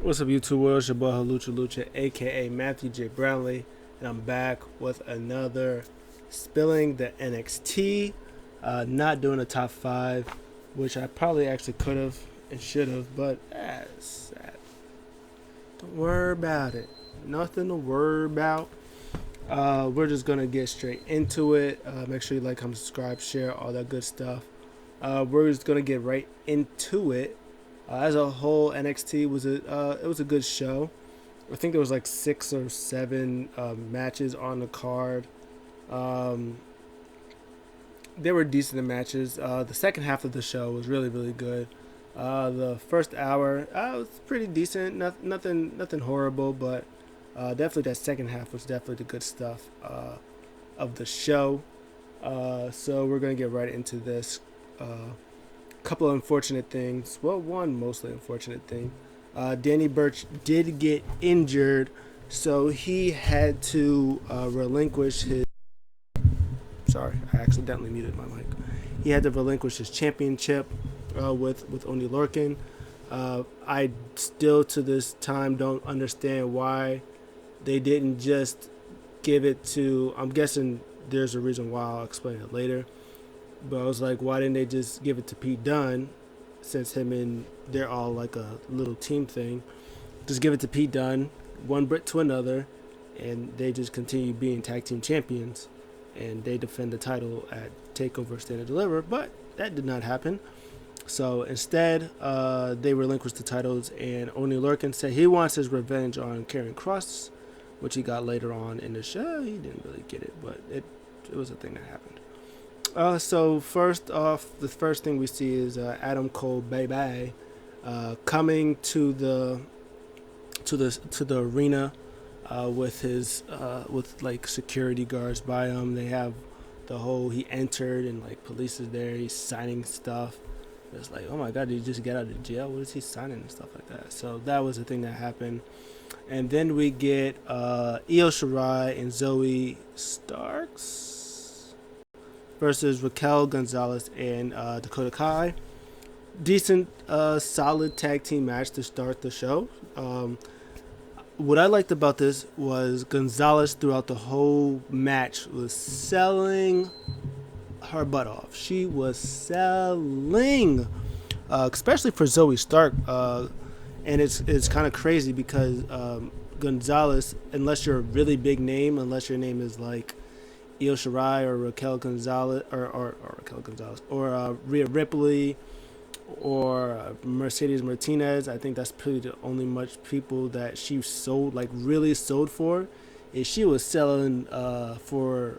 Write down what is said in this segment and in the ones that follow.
What's up, YouTube world? It's your boy Lucha Lucha, aka Matthew J. Brownlee, and I'm back with another Spilling the NXT. Not doing a top five, which I probably actually could have and should have, but don't worry about it. Nothing to worry about. We're just gonna get straight into it. Make sure you like, comment, subscribe, share, all that good stuff. We're just gonna get right into it. As a whole, NXT was a good show. I think there was like 6 or 7 matches on the card. Um, they were decent matches. The second half of the show was really good. The first hour was pretty decent. Nothing horrible, but definitely that second half was definitely the good stuff of the show. So we're gonna get right into this. Couple of unfortunate things. Well, one mostly unfortunate thing. Danny Burch did get injured, so he had to relinquish his. Sorry, I accidentally muted my mic. He had to relinquish his championship with Oni Lorcan. I still to this time don't understand why they didn't just give it to. I'm guessing there's a reason why. I'll explain it later. But I was like, why didn't they just give it to Pete Dunne, since him and they're all like a little team thing? Just give it to Pete Dunne, one Brit to another, and they just continue being tag team champions, and they defend the title at Takeover Stand and Deliver. But that did not happen. So instead, they relinquished the titles, and Oni Lorcan said he wants his revenge on Karen Kross, which he got later on in the show. He didn't really get it, but it was a thing that happened. So first off, the first thing we see is Adam Cole baby coming to the arena with his with like security guards by him. They have the whole he entered and like police is there. He's signing stuff. It's like, oh my god, did he just get out of jail? What is he signing and stuff like that? So that was the thing that happened. And then we get Io Shirai and Zoe Starks versus Raquel Gonzalez and Dakota Kai. Decent, solid tag team match to start the show. What I liked about this was Gonzalez throughout the whole match was selling her butt off. She was selling, especially for Zoe Stark. And it's kind of crazy because Gonzalez, unless you're a really big name, unless your name is like Io Shirai or Raquel Gonzalez or Raquel Gonzalez or Rhea Ripley or Mercedes Martinez. I think that's pretty the only much people that she sold, like really sold for. Is she was selling for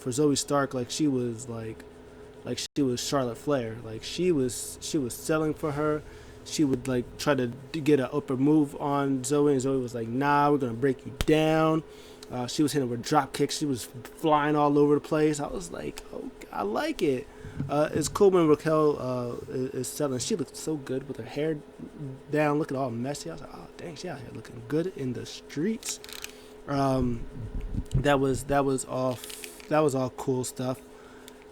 Zoe Stark like she was like she was Charlotte Flair. Like she was selling for her. She would like try to get an upper move on Zoe, and Zoe was like, "Nah, we're gonna break you down." She was hitting with drop kicks. She was flying all over the place. I was like, "Oh, I like it." It's cool when Raquel is selling. She looked so good with her hair down, looking all messy. I was like, "Oh, dang, she out here looking good in the streets." Um, that was all cool stuff.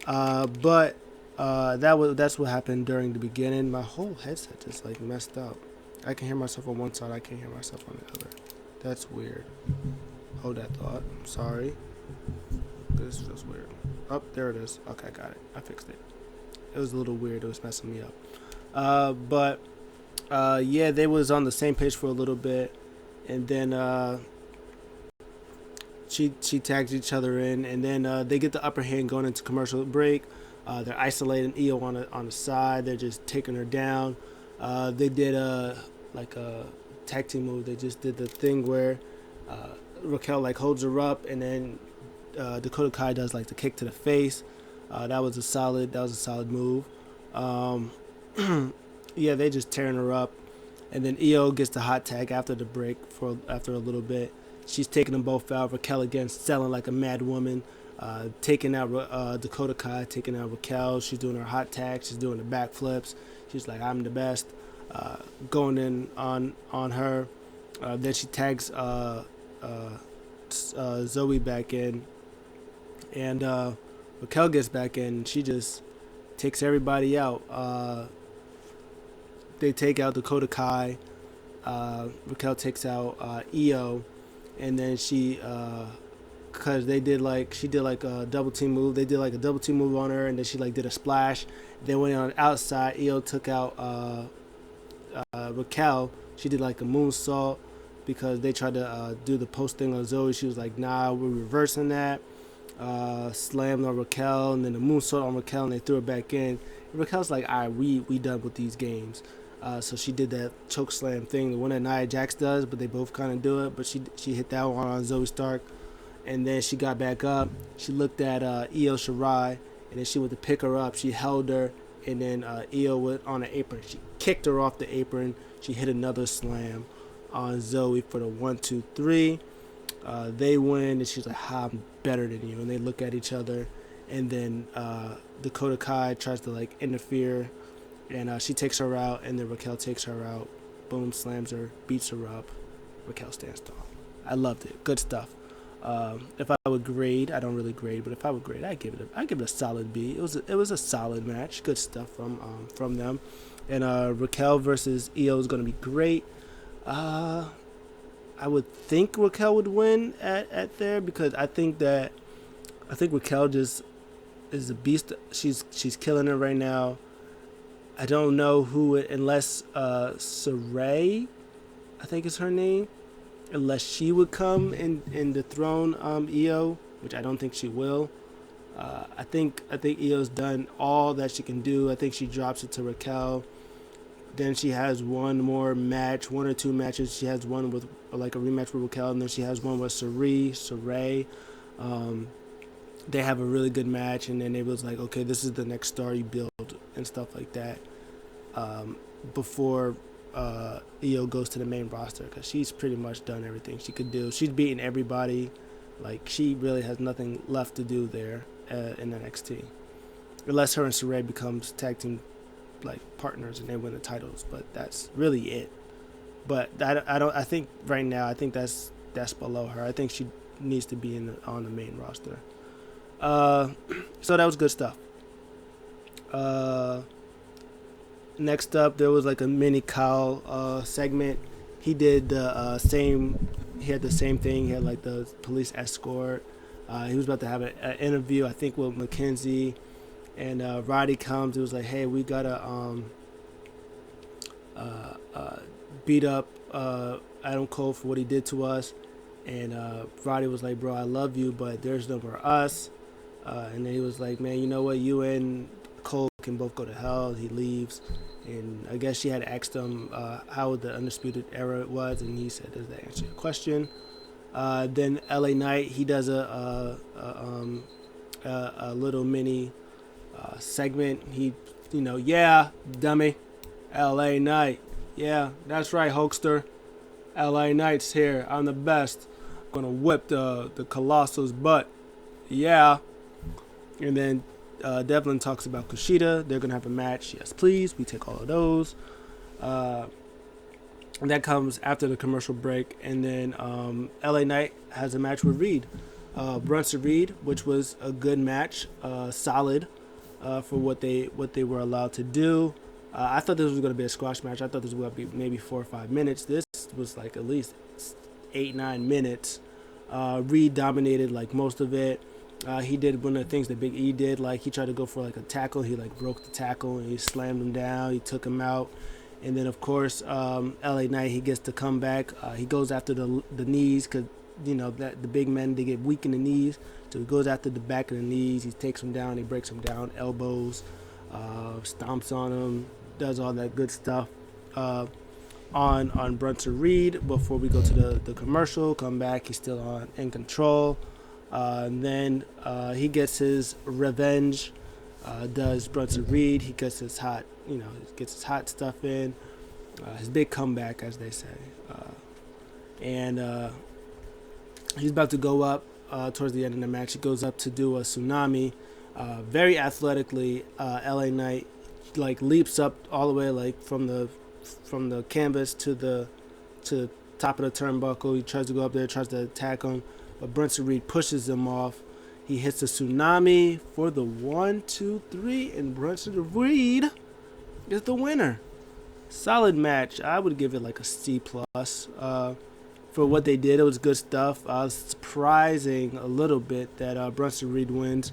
But that's what happened during the beginning. My whole headset just like messed up. I can hear myself on one side. I can't hear myself on the other. That's weird. Hold that thought. Sorry. This feels weird. Oh, there it is. Okay, got it. I fixed it. It was a little weird. It was messing me up. But yeah, they was on the same page for a little bit, and then she tags each other in, and then they get the upper hand going into commercial break. They're isolating Io on the side. They're just taking her down. They did a tag team move. They just did the thing where Raquel like holds her up, and then Dakota Kai does like the kick to the face. That was a solid move. Um, yeah, they just tearing her up, and then Io gets the hot tag after the break after a little bit. She's taking them both out. Raquel again selling like a mad woman, taking out Dakota Kai, taking out Raquel. She's doing her hot tag. She's doing the backflips. She's like, I'm the best. Going in on her. Then she tags Zoe back in, and Raquel gets back in. She just takes everybody out. They take out Dakota Kai. Raquel takes out Io, and then she because she did like a double team move. They did like a double team move on her, and then she like did a splash. Then went on the outside. Io took out Raquel. She did like a moonsault because they tried to do the post thing on Zoe. She was like, nah, we're reversing that. Slammed on Raquel, and then the moonsault on Raquel, and they threw it back in. And Raquel's like, all right, we done with these games. So she did that choke slam thing, the one that Nia Jax does, but they both kind of do it. But she hit that one on Zoe Stark, and then she got back up. She looked at Io Shirai, and then she went to pick her up. She held her, and then Io went on the apron. She kicked her off the apron. She hit another slam on Zoe for the 1-2-3. They win, and she's like, I'm better than you. And they look at each other, and then Dakota Kai tries to like interfere, and she takes her out, and then Raquel takes her out. Boom, slams her, beats her up. Raquel stands tall. I loved it. Good stuff. If I would grade, I don't really grade, but if I would grade, I give it a solid B. It was a solid match. Good stuff from them. And Raquel versus Io is going to be great. I would think Raquel would win at there, because I think Raquel just is a beast. She's killing it right now. I don't know who it, unless Saray, I think is her name, unless she would come in dethrone Io, which I don't think she will. I think Io's done all that she can do. I think she drops it to Raquel. Then she has one more match, one or two matches. She has one with like a rematch with Raquel, and then she has one with Saray. They have a really good match, and then it was like, okay, this is the next star you build and stuff like that. Before Io goes to the main roster, because she's pretty much done everything she could do. She's beaten everybody. Like, she really has nothing left to do there in NXT, unless her and Saray becomes tag team like partners and they win the titles. But that's really it. But I think right now, I think that's below her. I think she needs to be on the main roster. So that was good stuff. Next up, there was like a mini Kyle segment. He did the same. He had the same thing. He had like the police escort. He was about to have an interview, I think, with McKenzie. And Roddy comes. It was like, hey, we gotta beat up Adam Cole for what he did to us. And Roddy was like, bro, I love you, but there's no more us. And then he was like, man, you know what? You and Cole can both go to hell. He leaves. And I guess she had asked him how the Undisputed Era was, and he said, does that answer your question? Then LA Knight, he does a little mini segment. He, yeah, dummy, LA Knight. Yeah, that's right, Hulkster. LA Knight's here. I'm the best. I'm gonna whip the Colossal's butt. Yeah. And then Devlin talks about Kushida. They're going to have a match. Yes, please. We take all of those. And that comes after the commercial break. And then LA Knight has a match with Reed. Brunson Reed, which was a good match. Solid for what they were allowed to do. I thought this was going to be a squash match. I thought this was going to be maybe 4 or 5 minutes. This was like at least 8-9 minutes. Reed dominated like most of it. He did one of the things that Big E did. Like, he tried to go for like a tackle. He like broke the tackle and he slammed him down. He took him out. And then of course, LA Knight, he gets to come back. He goes after the knees, because that the big men, they get weak in the knees. So he goes after the back of the knees. He takes him down. He breaks him down. Elbows, stomps on him, does all that good stuff. On Brunson Reed, before we go to the commercial, come back. He's still in control. And then he gets his revenge. Does Brunson Reed? He gets his hot, gets his hot stuff in. His big comeback, as they say. And he's about to go up towards the end of the match. He goes up to do a tsunami. Very athletically, LA Knight like leaps up all the way, like from the canvas to the top of the turnbuckle. He tries to go up there, tries to attack him. But Brunson Reed pushes him off. He hits a tsunami for the 1-2-3, and Brunson Reed is the winner. Solid match. I would give it like a C plus. For what they did, it was good stuff. Surprising a little bit that Brunson Reed wins,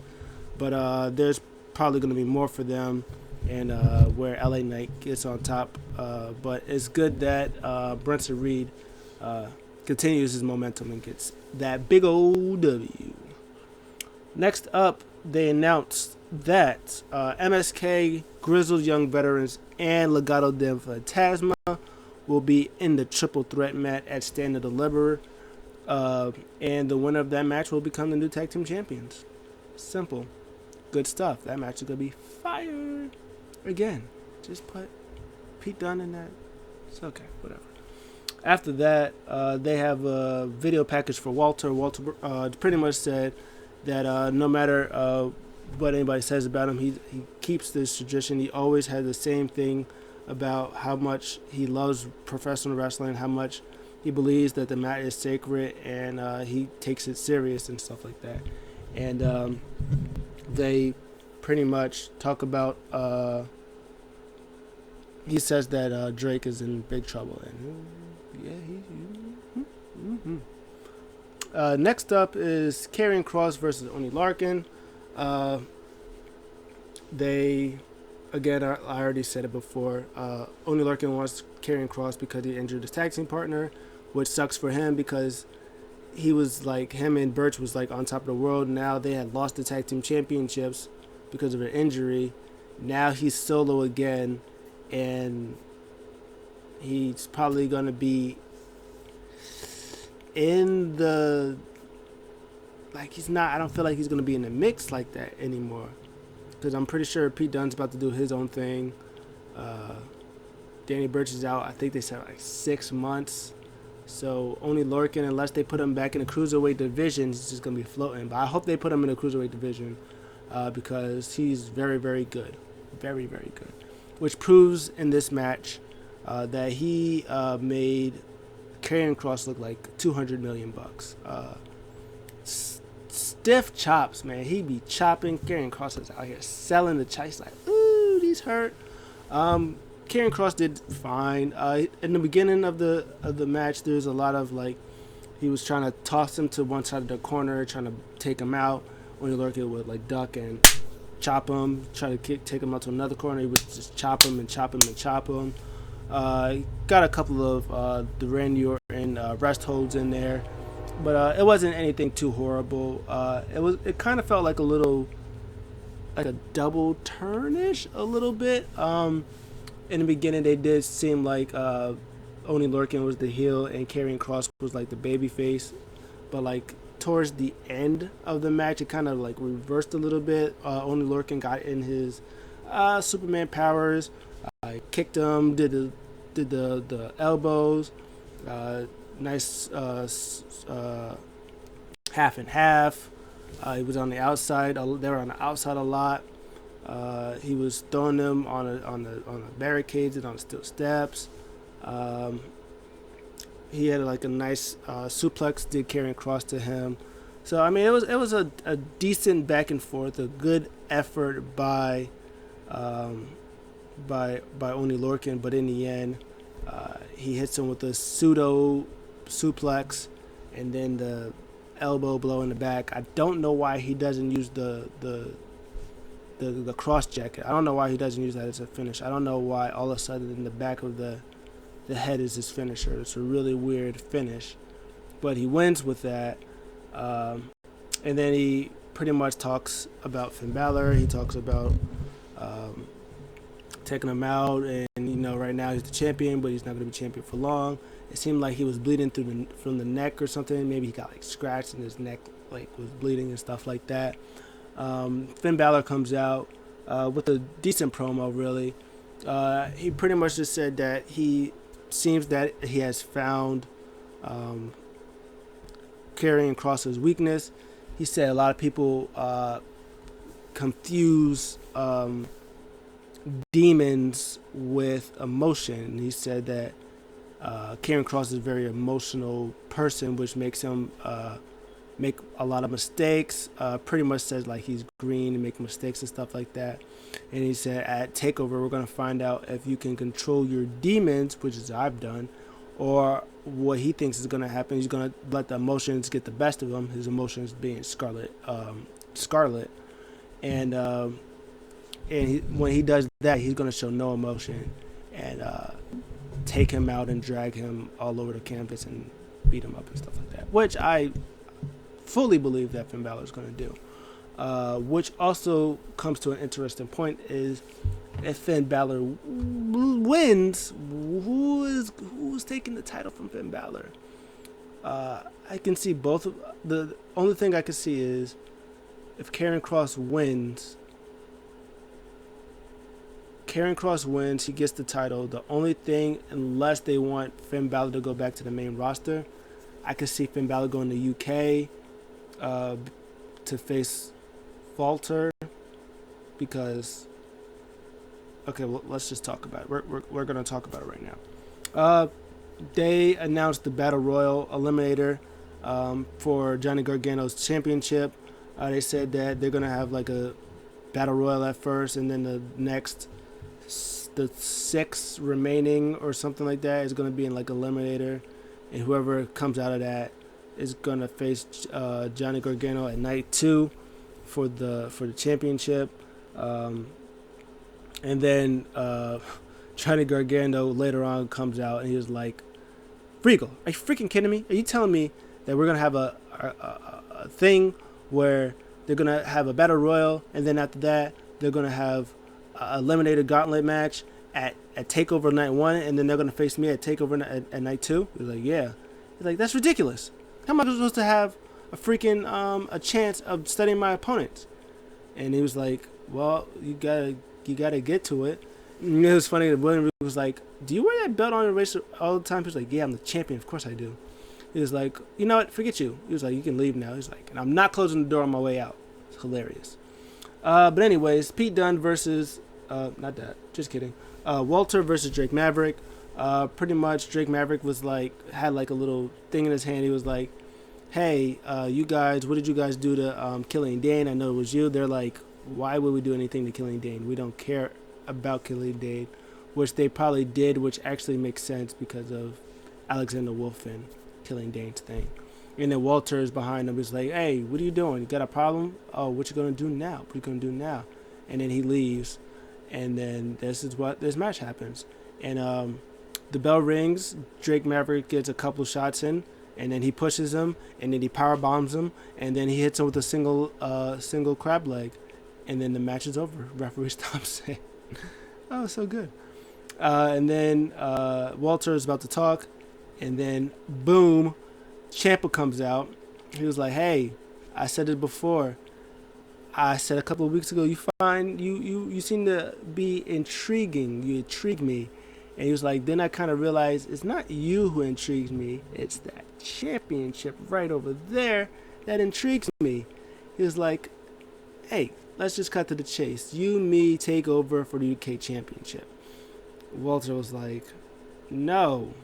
but there's probably going to be more for them, and where LA Knight gets on top. But it's good that Brunson Reed continues his momentum and gets that big old W. Next up, they announced that MSK, Grizzled Young Veterans, and Legado del Fantasma will be in the triple threat match at Stand and Deliver. And the winner of that match will become the new tag team champions. Simple. Good stuff. That match is going to be fire. Again, just put Pete Dunne in that. It's okay, whatever. After that, they have a video package for Walter. Walter pretty much said that no matter what anybody says about him, he keeps this tradition. He always had the same thing about how much he loves professional wrestling, how much he believes that the mat is sacred, and he takes it serious and stuff like that. And they pretty much talk about, he says that Drake is in big trouble. And yeah, next up is Karrion Kross versus Oney Lorcan. They, again, I already said it before. Oney Lorcan wants Karrion Kross because he injured his tag team partner, which sucks for him because he was like, him and Birch was like on top of the world. Now they had lost the tag team championships because of an injury. Now he's solo again, and he's probably going to be in the, like, he's not, I don't feel like he's going to be in the mix like that anymore. Because I'm pretty sure Pete Dunne's about to do his own thing. Danny Burch is out. I think they said like 6 months. So Oney Lorcan, unless they put him back in the cruiserweight division, he's just gonna be floating. But I hope they put him in the cruiserweight division because he's very, very good, very, very good. Which proves in this match that he made Karrion Kross look like $200 million. Stiff chops, man. He be chopping. Karrion Kross is out here selling the chops. Like, ooh, these hurt. Karrion Kross did fine. In the beginning of the match, there's a lot of like, he was trying to toss him to one side of the corner, trying to take him out. Oney Lorcan would like duck and chop him, try to take him out to another corner. He would just chop him and chop him and chop him. Got a couple of the Randy Orton rest holds in there. But it wasn't anything too horrible. It kind of felt like a little, like a double turnish a little bit. In the beginning, they did seem like Oney Lorcan was the heel and Karrion Kross was like the baby face. But like towards the end of the match, it kind of like reversed a little bit. Oney Lorcan got in his Superman powers. Kicked him, did the elbows. Nice half and half. He was on the outside. They were on the outside a lot. He was throwing them on the barricades and on the steel steps. He had like a nice suplex. Did Karrion Kross to him. So I mean, it was a decent back and forth. A good effort by Oney Lorcan, but in the end, he hits him with a pseudo suplex and then the elbow blow in the back. I don't know why he doesn't use the cross jacket. I don't know why he doesn't use that as a finish. I don't know why all of a sudden in the back of the head is his finisher. It's a really weird finish, but he wins with that. And then he pretty much talks about Finn Balor. He talks about taking him out, and right now he's the champion, but he's not going to be champion for long. It seemed like he was bleeding from the neck or something. Maybe he got like scratched and his neck like was bleeding and stuff like that. Finn Balor comes out with a decent promo, really. He pretty much just said that he seems that he has found Karrion Kross's weakness. He said a lot of people confuse demons with emotion. He said that Karrion Kross is a very emotional person, which makes him make a lot of mistakes. Pretty much says like he's green and make mistakes and stuff like that. And he said at Takeover we're gonna find out if you can control your demons, which is I've done, or what he thinks is gonna happen. He's gonna let the emotions get the best of him. His emotions being Scarlet, and when he does that, he's gonna show no emotion and take him out and drag him all over the canvas and beat him up and stuff like that, which I fully believe that Finn Balor is going to do. Which also comes to an interesting point is if Finn Balor wins, who's taking the title from Finn Balor? I can see both. The only thing I can see is if Kross wins, he gets the title. The only thing, unless they want Finn Balor to go back to the main roster, I could see Finn Balor going to UK to face Walter, because okay, well, let's just talk about it. We're gonna talk about it right now. They announced the Battle Royal Eliminator for Johnny Gargano's championship. They said that they're gonna have like a Battle Royal at first, and then the 6 remaining or something like that is gonna be in like Eliminator, and whoever comes out of that is gonna face Johnny Gargano at night 2 for the championship, and then Johnny Gargano later on comes out and he was like, "Regal, are you freaking kidding me? Are you telling me that we're gonna have a thing where they're gonna have a battle royal, and then after that they're gonna have a eliminated gauntlet match at Takeover night 1, and then they're gonna face me at Takeover at night 2?" He was like, "Yeah." He's like, "That's ridiculous. How am I supposed to have a freaking a chance of studying my opponents?" And he was like, "Well, you gotta get to it." And it was funny that William was like, "Do you wear that belt on your waist all the time?" He was like, "Yeah, I'm the champion. Of course I do." He was like, "You know what? Forget you." He was like, "You can leave now." He's like, "And I'm not closing the door on my way out." It's hilarious. But anyways, Pete Dunne versus not that, just kidding. Walter versus Drake Maverick. Pretty much Drake Maverick was like, had like a little thing in his hand. He was like, "Hey, you guys, what did you guys do to Killing Dane? I know it was you." They're like, "Why would we do anything to Killing Dane? We don't care about Killing Dane," which they probably did, which actually makes sense because of Alexander Wolf and Killing Dane's thing. And then Walter is behind him. He's like, "Hey, what are you doing? You got a problem? Oh, what you gonna do now? What you gonna do now?" And then he leaves, and then this match happens, and the bell rings. Drake Maverick gets a couple shots in, and then he pushes him, and then he power bombs him, and then he hits him with a single crab leg, and then the match is over. Referee stops it. Oh, so good. And then Walter is about to talk, and then boom, Ciampa comes out. He was like, "Hey, I said it before. I said a couple of weeks ago, you seem to be intriguing. You intrigue me." And he was like, "Then I kind of realized it's not you who intrigues me. It's that championship right over there that intrigues me." He was like, "Hey, let's just cut to the chase. You, me, take over for the UK championship." Walter was like, "No,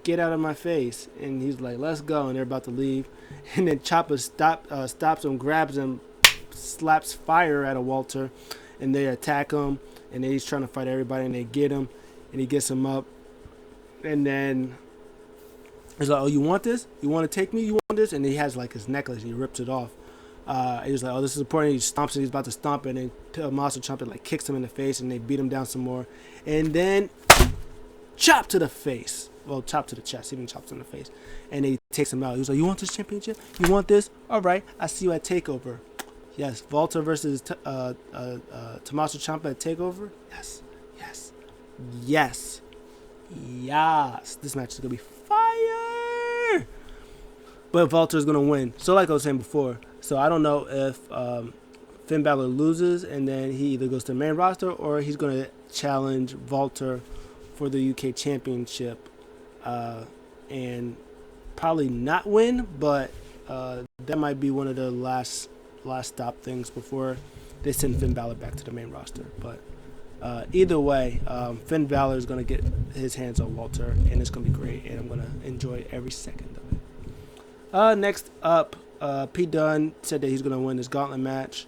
get out of my face." And he's like, "Let's go." And they're about to leave. And then Ciampa stops him, grabs him, slaps fire at a Walter, and they attack him. And then he's trying to fight everybody, and they get him, and he gets him up. And then he's like, "Oh, you want this? You want to take me? You want this?" And he has like his necklace, and he rips it off. He was like, "Oh, this is important." He stomps it. He's about to stomp it, and then Tommaso Ciampa like kicks him in the face, and they beat him down some more. And then chop to the face. Well, chop to the chest. Even chops in the face. And he takes him out. He was like, "You want this championship? You want this? All right, I see you at Takeover." Yes, Walter versus Tommaso Ciampa at Takeover. Yes, yes, yes, yes. This match is gonna be fire. But Walter's gonna win. So, like I was saying before, so I don't know if Finn Balor loses and then he either goes to the main roster or he's gonna challenge Walter for the UK Championship, and probably not win, but that might be one of the last stop things before they send Finn Balor back to the main roster. But either way, Finn Balor is going to get his hands on Walter, and it's going to be great, and I'm going to enjoy every second of it. Next up, Pete Dunne said that he's going to win this gauntlet match.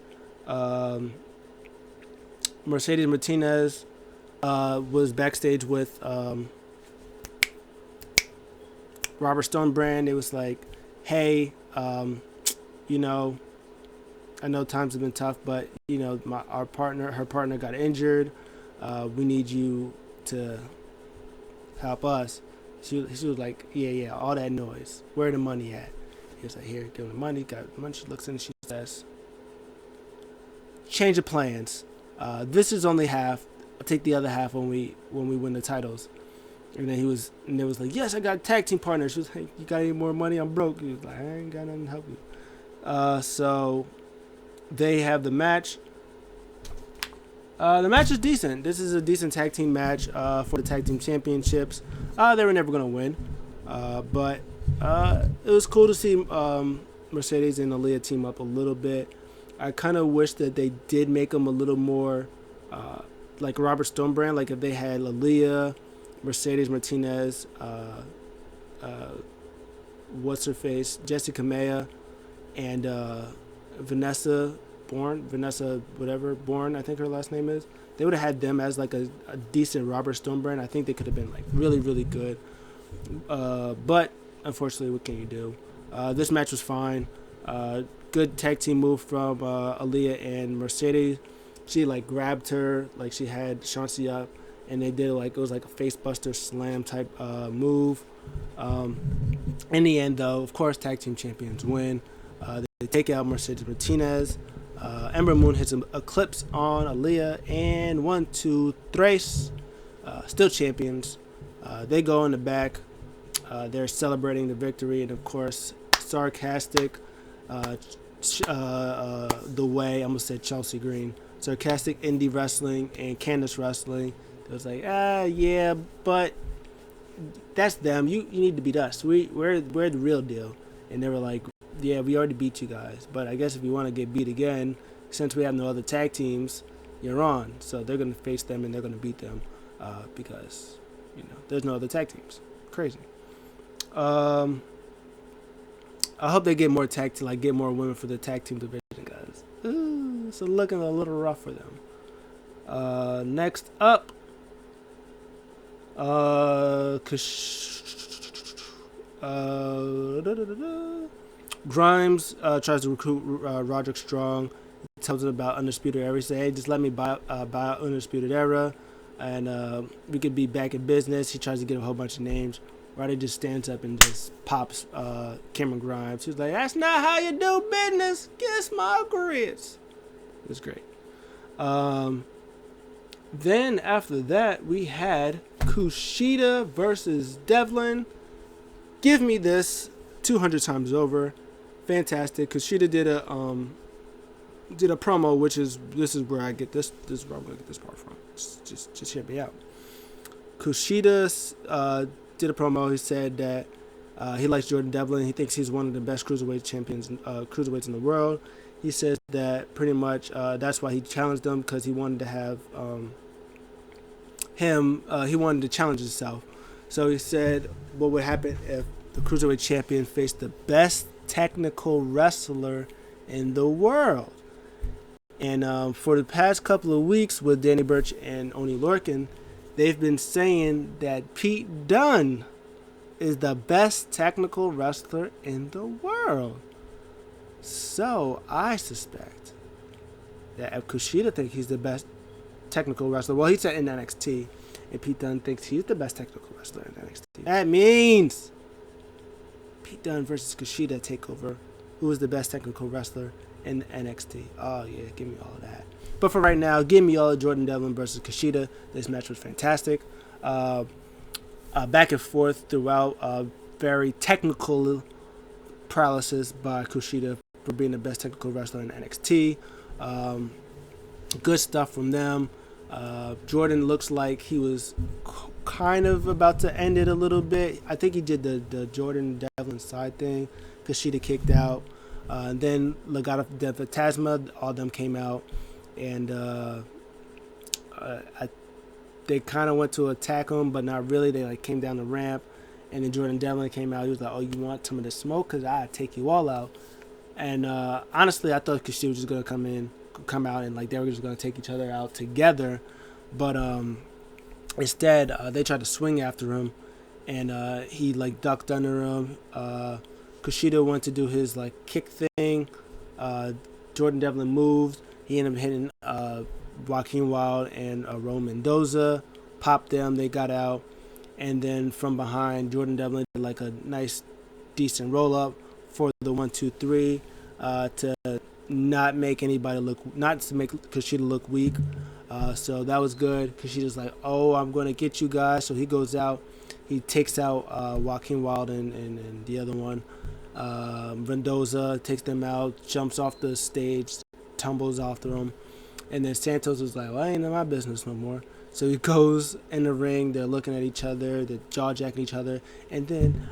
Mercedes Martinez was backstage with Robert Stonebrand. It was like, hey, you know, I know times have been tough, but you know, her partner got injured. We need you to help us. She was like, yeah, all that noise. Where the money at? He was like, here, give him the money. Got the money. She looks in and she says, change of plans. This is only half. I'll take the other half when we win the titles. And then it was like, yes, I got a tag team partner. She was like, you got any more money? I'm broke. He was like, I ain't got nothing to help you. So they have the match. The match is decent. This is a decent tag team match for the tag team championships. They were never going to win. But it was cool to see Mercedes and Aaliyah team up a little bit. I kind of wish that they did make them a little more like Robert Stonebrand. Like if they had Aaliyah, Mercedes Martinez, what's her face, Jessica Maya, and Vanessa Bourne, I think her last name is. They would have had them as like a decent Robert Stonebrand. I think they could have been like really, really good. But unfortunately, what can you do? This match was fine. Good tag team move from Aaliyah and Mercedes. She like grabbed her, like she had Shontzi up, and they did like, it was like a facebuster slam type move. In the end, though, of course, tag team champions win. They take out Mercedes Martinez. Ember Moon hits an eclipse on Aaliyah, and 1, 2, 3. Still champions. They go in the back. They're celebrating the victory, and of course, sarcastic. The way I'm gonna say Chelsea Green, sarcastic indie wrestling and Candice wrestling. It was like, yeah, but that's them. You need to beat us. We're the real deal. And they were like, yeah, we already beat you guys, but I guess if you want to get beat again, since we have no other tag teams, you're on. So they're gonna face them and they're gonna beat them because there's no other tag teams. Crazy. I hope they get more get more women for the tag team division, guys. It's looking a little rough for them. Next up, Grimes tries to recruit Roderick Strong. He tells him about Undisputed Era. He says, hey, just let me buy out Undisputed Era, and we could be back in business. He tries to get a whole bunch of names. Roddy just stands up and just pops Cameron Grimes. He's like, that's not how you do business. Kiss my grits. It was great. Then after that, we had Kushida versus Devlin. Give me this 200 times over. Fantastic. Kushida did a promo, which is where I get this. This is where I'm gonna get this part from. Just hear me out. Kushida did a promo. He said that he likes Jordan Devlin. He thinks he's one of the best cruiserweights in the world. He says that pretty much that's why he challenged him, because he wanted to have he wanted to challenge himself. So he said, what would happen if the cruiserweight champion faced the best technical wrestler in the world? And for the past couple of weeks with Danny Burch and Oney Lorcan, they've been saying that Pete Dunne is the best technical wrestler in the world. So I suspect that if Kushida thinks he's the best technical wrestler, well, he said in NXT, and Pete Dunne thinks he's the best technical wrestler in NXT, that means Pete Dunne versus Kushida takeover. Who is the best technical wrestler in NXT? Oh yeah, give me all of that. But for right now, give me all of Jordan Devlin versus Kushida. This match was fantastic. Back and forth throughout. Very technical paralysis by Kushida for being the best technical wrestler in NXT. Good stuff from them. Jordan looks like he was kind of about to end it a little bit. I think he did the Jordan Devlin side thing. Kushida kicked out. And then Legado del Fantasma, all of them came out. And they kind of went to attack him, but not really. They came down the ramp. And then Jordan Devlin came out. He was like, oh, you want some of the smoke? Because I'll take you all out. And honestly, I thought Kushida was just gonna come out, and like they were just gonna take each other out together. But instead, they tried to swing after him, and he like ducked under him. Kushida went to do his like kick thing. Jordan Devlin moved. He ended up hitting Joaquin Wilde and Roman Mendoza, popped them. They got out, and then from behind, Jordan Devlin did like a nice, decent roll up for the 1-2-3 to not make anybody look, not to make Kushida look weak. So that was good. Kushida's like, oh, I'm going to get you guys. So he goes out. He takes out Joaquin Wilde and the other one. Mendoza takes them out, jumps off the stage, tumbles after them. And then Santos was like, well, I ain't in my business no more. So he goes in the ring. They're looking at each other. They're jaw-jacking each other. And then,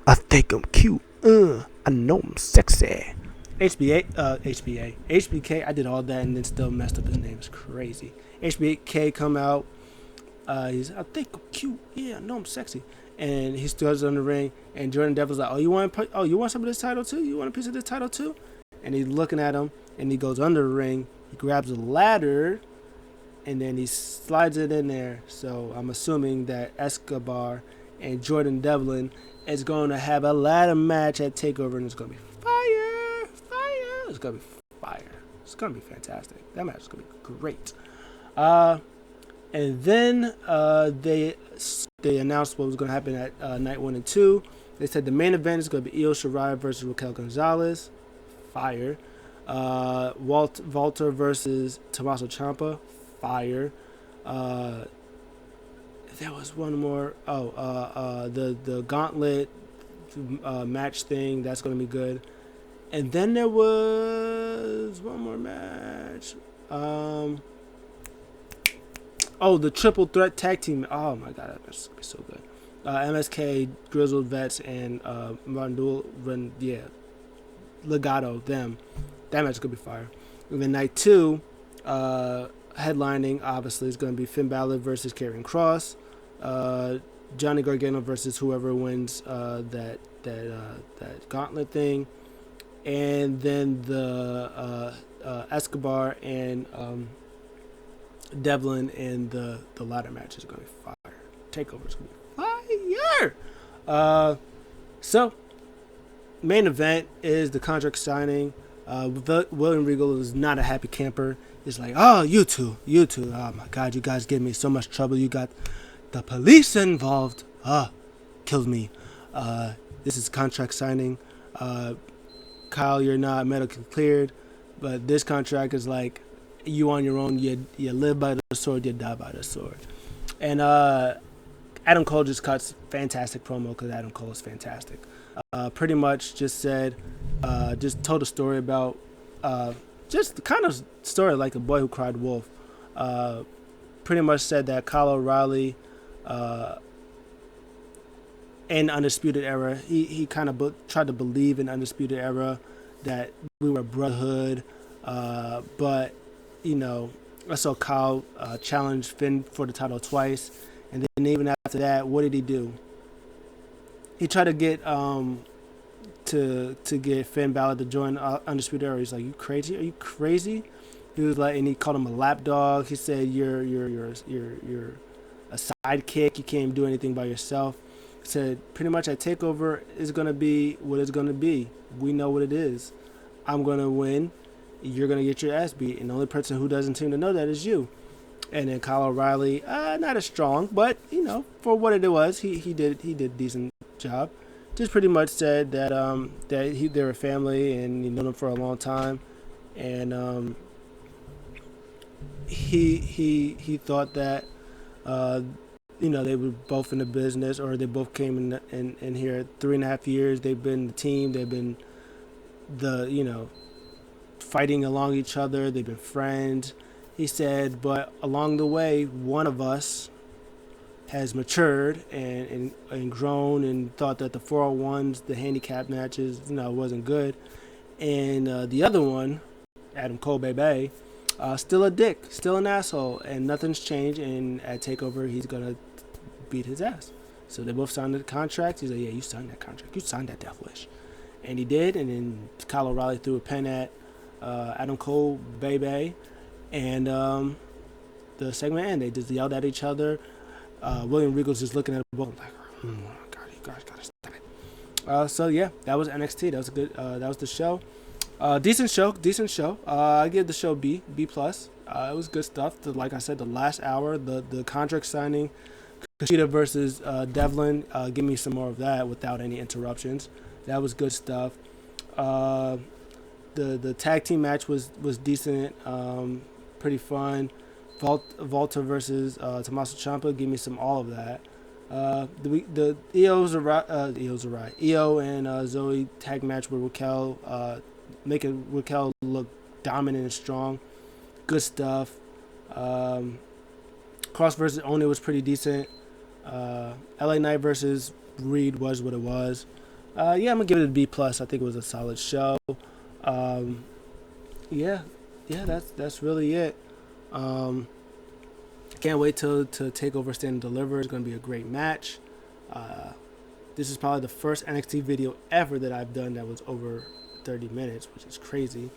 I think I'm cute. I know I'm sexy. HBK, I did all that and then still messed up his name. It's crazy. HBK come out. I think I'm cute. Yeah, I know I'm sexy. And he stands on the ring, and Jordan Devlin's like, you want some of this title too? You want a piece of this title too? And he's looking at him, and he goes under the ring. He grabs a ladder, and then he slides it in there. So I'm assuming that Escobar and Jordan Devlin is going to have a ladder match at TakeOver, and it's going to be fire. It's going to be fire. It's going to be fantastic. That match is going to be great. And then they announced what was going to happen at night 1 and 2. They said the main event is going to be Io Shirai versus Raquel Gonzalez. Fire. Walter versus Tommaso Ciampa. Fire. There was one more. The gauntlet match thing. That's going to be good. And then there was one more match. The triple threat tag team. Oh my god, that match is going to be so good. MSK, Grizzled Vets, and Legato, them. That match is going to be fire. And then night 2, headlining, obviously, is going to be Finn Balor versus Karrion Kross. Johnny Gargano versus whoever wins that gauntlet thing. And then the Escobar and Devlin and the ladder match is going to be fire. TakeOver is going to be fire. So, main event is the contract signing. William Regal is not a happy camper. He's like, oh, you two. Oh my God, you guys give me so much trouble. You got the police involved. Killed me. This is contract signing. Kyle, you're not medically cleared, but this contract is like you on your own. You live by the sword, you die by the sword. And Adam Cole just cuts fantastic promo because Adam Cole is fantastic. Pretty much just said, just told a story about, just the kind of story like a boy who cried wolf. Pretty much said that Kyle O'Reilly, in Undisputed Era, he kind of tried to believe in Undisputed Era that we were a brotherhood, but I saw Kyle challenge Finn for the title twice, and then even after that, what did he do? He tried to get to get Finn Balor to join Undisputed Era. He's like, "You crazy? Are you crazy?" He was like, and he called him a lapdog. He said, "You're a sidekick. You can't even do anything by yourself." He said, "Pretty much at TakeOver is gonna be what it's gonna be. We know what it is. I'm gonna win. You're gonna get your ass beat, and the only person who doesn't seem to know that is you." And then Kyle O'Reilly, not as strong, but for what it was, he did a decent job. Just pretty much said that they were family and he known them for a long time, and he thought that they were both in the business, or they both came in here 3.5 years. They've been the team. They've been fighting along each other. They've been friends. He said, but along the way, one of us has matured and grown and thought that the 401s, the handicap matches, wasn't good. And the other one, Adam Cole, baby, still a dick, still an asshole, and nothing's changed. And at TakeOver, he's going to beat his ass. So they both signed the contract. He's like, yeah, you signed that contract. You signed that death wish. and he did. And then Kyle O'Reilly threw a pin at Adam Cole, baby, and the segment ended. They just yelled at each other. William Regal's just looking at the ball like, oh my god, you guys gotta stop it. So yeah, that was NXT. That was a good. That was the show. Decent show. I give the show B plus. It was good stuff. Like I said, the last hour, the contract signing, Kushida versus Devlin. Give me some more of that without any interruptions. That was good stuff. The tag team match was decent. Pretty fun. Volta versus Tommaso Ciampa. Give me some all of that. The Io and Zoe tag match with Raquel, making Raquel look dominant and strong. Good stuff. Kross versus Oni was pretty decent. LA Knight versus Reed was what it was. Yeah, I'm gonna give it a B plus. I think it was a solid show. Yeah, that's really it. Can't wait to take over Stand and Deliver. It's gonna be a great match. This is probably the first NXT video ever that I've done that was over 30 minutes, which is crazy.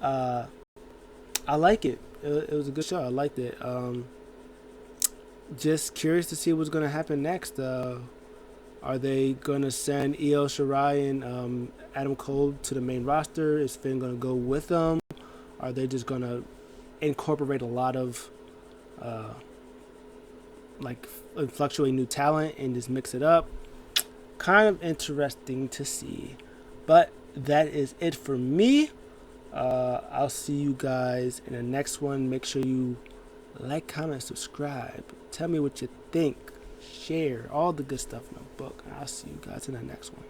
I like it. It was a good show. I liked it. Just curious to see what's gonna happen next. Are they gonna send Io Shirai and Adam Cole to the main roster? Is Finn gonna go with them? Are they just gonna incorporate a lot of fluctuate new talent and just mix it up? Kind of interesting to see. But that is it for me. I'll see you guys in the next one. Make sure you like, comment, subscribe. Tell me what you think. Share all the good stuff in the book. And I'll see you guys in the next one.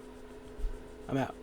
I'm out.